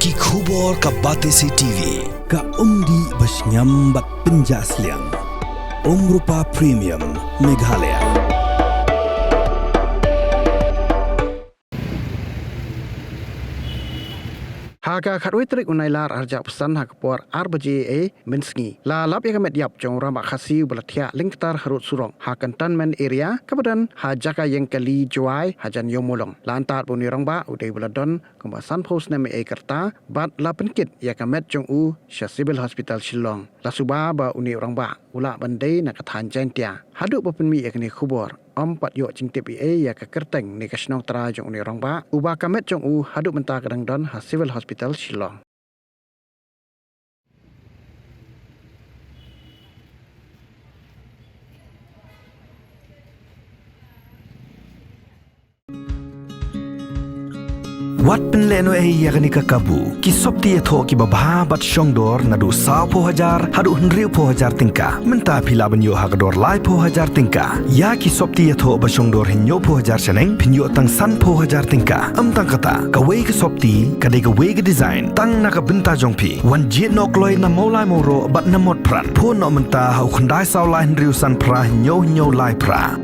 Ki khubor ka Batesi TV. Ka umdi basnyambat penjasliang. Rupa Premium Meghalaya. Haga kharui trik unai lar arja pesan hakapor RBJA Minsngi. La lap ya Metiap jong Rangbah Khasi belatia lingktar harut surong. Hakan tanmen area kemudian hajaka yang kali juai hajan yong Mawlong. Lantar buni Rangbah udai beladon kembasan pos neme kerta bat la penkit ya kamet jong u Civil Hospital Shillong. La Suba ba uni Rangbah ula bandai nak katan Jaiñtia. Haduk berpenmi ya kini khubor. Empat yok Jaiñtia ya ke kerteng ni kasnong tera jong uni Rangbah. Uba kamet jong u haduk mentah kadang don Civil Hospital Shillong. Wat penleno yakni kakabu ki sopti etho ki babha bat shongdor nadu 10,000 hadu 100,000 tingka menta phila banyo hakdor lai 10,000 tingka ya ki sopti etho ba shongdor hinyo 10,000 chaneng pinyo tang san 10,000 tingka amtang kata ka wei ka sopti ka de ka wei ka design tang na ka benta jongpi wan jet nok loi na molai moro bat na mod pran pho no menta hau khandai saw lai riu san pra hinyo lai pra